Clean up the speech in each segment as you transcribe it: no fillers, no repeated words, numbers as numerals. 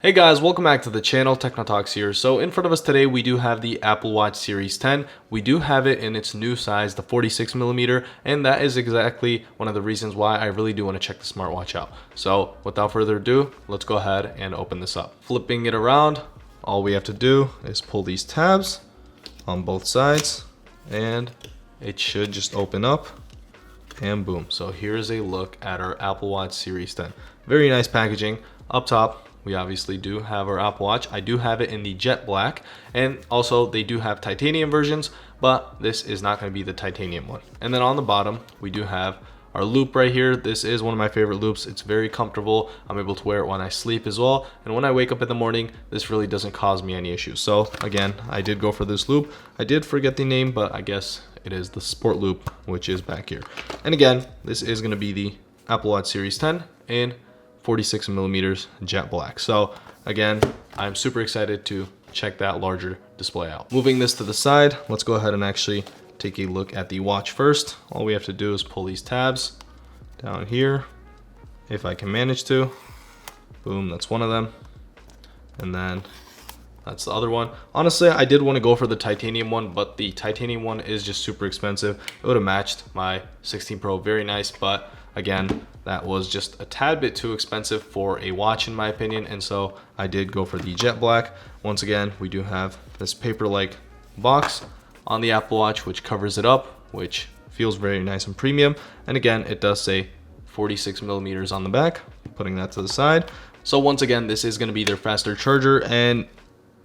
Hey guys, welcome back to the channel. Technotalks here. So in front of us today, we do have the Apple Watch Series 10. We do have it in its new size, the 46mm, and that is exactly one of the reasons why I really do want to check the smartwatch out. So without further ado, let's go ahead and open this up. Flipping it around, all we have to do is pull these tabs on both sides, and it should just open up, and boom. So here's a look at our Apple Watch Series 10. Very nice packaging. Up top, we obviously do have our Apple Watch. I do have it in the jet black, and also they do have titanium versions, but this is not going to be the titanium one. And then on the bottom, we do have our loop right here. This is one of my favorite loops. It's very comfortable. I'm able to wear it when I sleep as well, and when I wake up in the morning, this really doesn't cause me any issues. So again, I did go for this loop. I did forget the name, but I guess it is the Sport Loop, which is back here. And again, this is going to be the Apple Watch Series 10 in 46mm jet black. So again, I'm super excited to check that larger display out. Moving this to the side, let's go ahead and actually take a look at the watch first. All we have to do is pull these tabs down here, if I can manage to. Boom, that's one of them. And then that's the other one. Honestly, I did want to go for the titanium one, but the titanium one is just super expensive. It would have matched my 16 Pro very nice, but again, that was just a tad bit too expensive for a watch in my opinion, and so I did go for the jet black. Once again, we do have this paper-like box on the Apple Watch which covers it up, which feels very nice and premium. And again, it does say 46mm on the back, putting that to the side. So once again, this is going to be their faster charger, and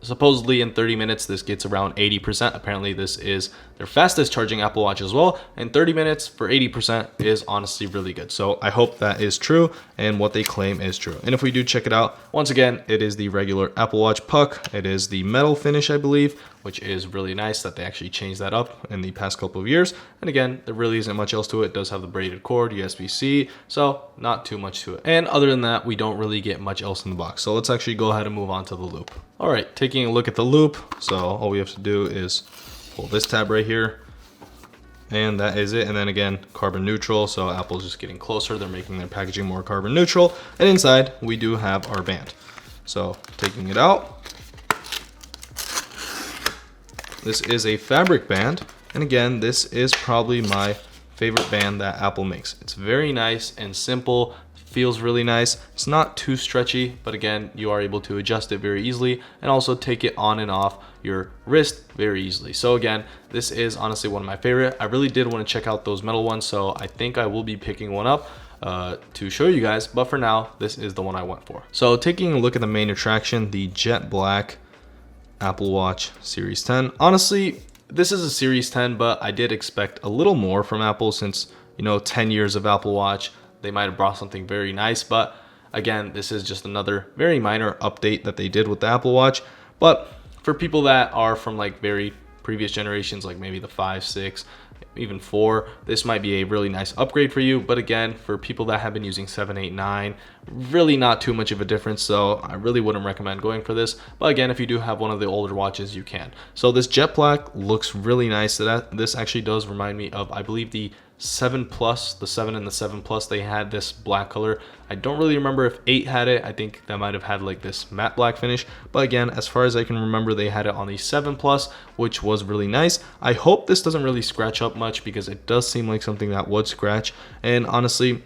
supposedly in 30 minutes this gets around 80%. Apparently this is their fastest charging Apple Watch as well, and 30 minutes for 80% is honestly really good. So I hope that is true and what they claim is true. And if we do check it out, once again, it is the regular Apple Watch puck. It is the metal finish, I believe, which is really nice that they actually changed that up in the past couple of years. And again, there really isn't much else to it. It does have the braided cord, USB-C, so not too much to it. And other than that, we don't really get much else in the box. So let's actually go ahead and move on to the loop. All right, taking a look at the loop. So all we have to do is pull this tab right here, and that is it. And then again, carbon neutral. So Apple's just getting closer. They're making their packaging more carbon neutral. And inside, we do have our band. So taking it out, this is a fabric band, and again, this is probably my favorite band that Apple makes. It's very nice and simple, feels really nice. It's not too stretchy, but again, you are able to adjust it very easily and also take it on and off your wrist very easily. So again, this is honestly one of my favorite. I really did want to check out those metal ones, so I think I will be picking one up to show you guys, but for now, this is the one I went for. So taking a look at the main attraction, the jet black Apple Watch Series 10. Honestly, this is a Series 10, but I did expect a little more from Apple since, 10 years of Apple Watch. They might have brought something very nice, but again, this is just another very minor update that they did with the Apple Watch. But for people that are from like very previous generations, like maybe the 5, 6, even 4, this might be a really nice upgrade for you. But again, for people that have been using 7, 8, 9, really not too much of a difference, so I really wouldn't recommend going for this. But again, if you do have one of the older watches, you can. So this jet black looks really nice. This actually does remind me of, I believe, the 7 Plus, the 7 and the 7 Plus, they had this black color. I don't really remember if 8 had it. I think that might have had like this matte black finish, but again, as far as I can remember, they had it on the 7 Plus, which was really nice. I hope this doesn't really scratch up much, because it does seem like something that would scratch. And honestly,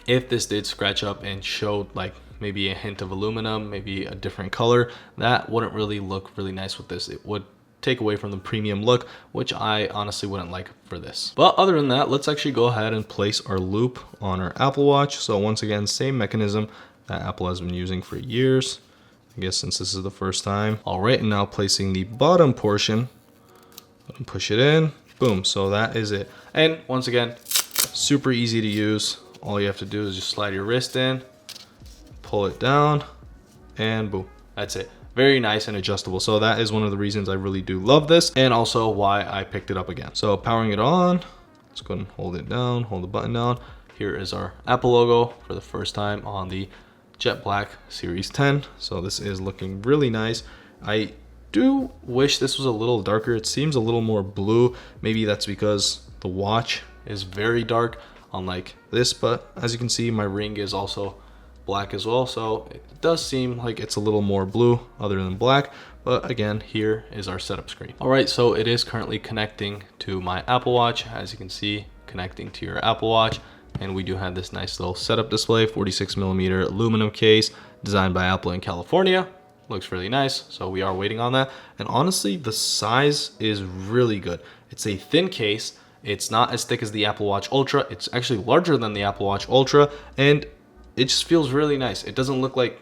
if this did scratch up and showed like maybe a hint of aluminum, maybe a different color, that wouldn't really look really nice with this. It would take away from the premium look, which I honestly wouldn't like for this. But other than that, let's actually go ahead and place our loop on our Apple Watch. So once again, same mechanism that Apple has been using for years, I guess, since this is the first time. All right, and now placing the bottom portion, push it in, boom. So that is it. And once again, super easy to use. All you have to do is just slide your wrist in, pull it down, and boom, that's it. Very nice and adjustable. So that is one of the reasons I really do love this, and also why I picked it up again. So powering it on, let's go ahead and hold it down, hold the button down. Here is our Apple logo for the first time on the jet black Series 10. So this is looking really nice. I do wish this was a little darker. It seems a little more blue. Maybe that's because the watch is very dark, unlike this, but as you can see, my ring is also black as well, so it does seem like it's a little more blue other than black. But again, here is our setup screen. All right, so it is currently connecting to my Apple Watch. As you can see, connecting to your Apple Watch. And we do have this nice little setup display, 46mm aluminum case, designed by Apple in California. Looks really nice, so we are waiting on that. And honestly, the size is really good. It's a thin case. It's not as thick as the Apple Watch Ultra. It's actually larger than the Apple Watch Ultra, and it just feels really nice. It doesn't look like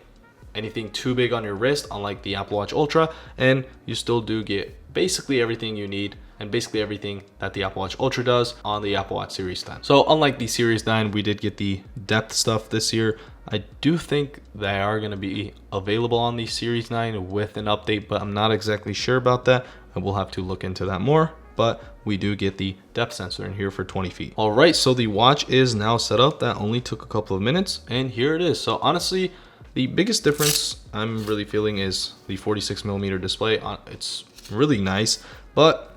anything too big on your wrist, unlike the Apple Watch Ultra, and you still do get basically everything you need and basically everything that the Apple Watch Ultra does on the Apple Watch Series 10. So unlike the Series 9, we did get the depth stuff this year. I do think they are going to be available on the Series 9 with an update, but I'm not exactly sure about that. I will have to look into that more, but we do get the depth sensor in here for 20 feet. All right, so the watch is now set up. That only took a couple of minutes, and here it is. So honestly, the biggest difference I'm really feeling is the 46mm display. It's really nice, but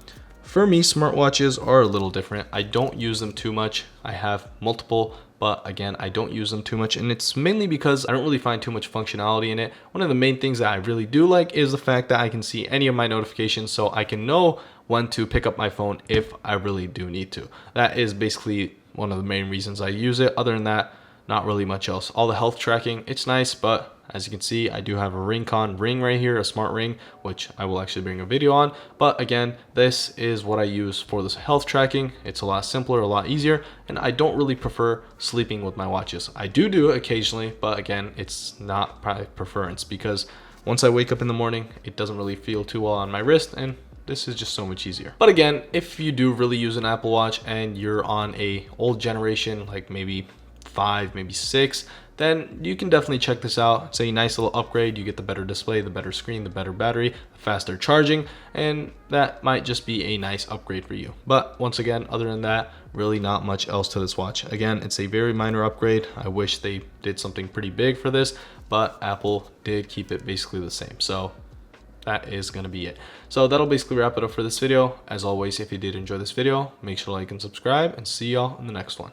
for me, smartwatches are a little different. I don't use them too much. I have multiple, but again, I don't use them too much, and it's mainly because I don't really find too much functionality in it. One of the main things that I really do like is the fact that I can see any of my notifications, so I can know when to pick up my phone if I really do need to. That is basically one of the main reasons I use it. Other than that, not really much else. All the health tracking, it's nice, but as you can see, I do have a Rincon ring right here, a smart ring, which I will actually bring a video on. But again, this is what I use for this health tracking. It's a lot simpler, a lot easier, and I don't really prefer sleeping with my watches. I do it occasionally, but again, it's not my preference because once I wake up in the morning, it doesn't really feel too well on my wrist, and this is just so much easier. But again, if you do really use an Apple Watch and you're on a old generation, like maybe 5, maybe 6, then you can definitely check this out. It's a nice little upgrade. You get the better display, the better screen, the better battery, the faster charging, and that might just be a nice upgrade for you. But once again, other than that, really not much else to this watch. Again, it's a very minor upgrade. I wish they did something pretty big for this, but Apple did keep it basically the same. So that is going to be it. So that'll basically wrap it up for this video. As always, if you did enjoy this video, make sure to like and subscribe, and see y'all in the next one.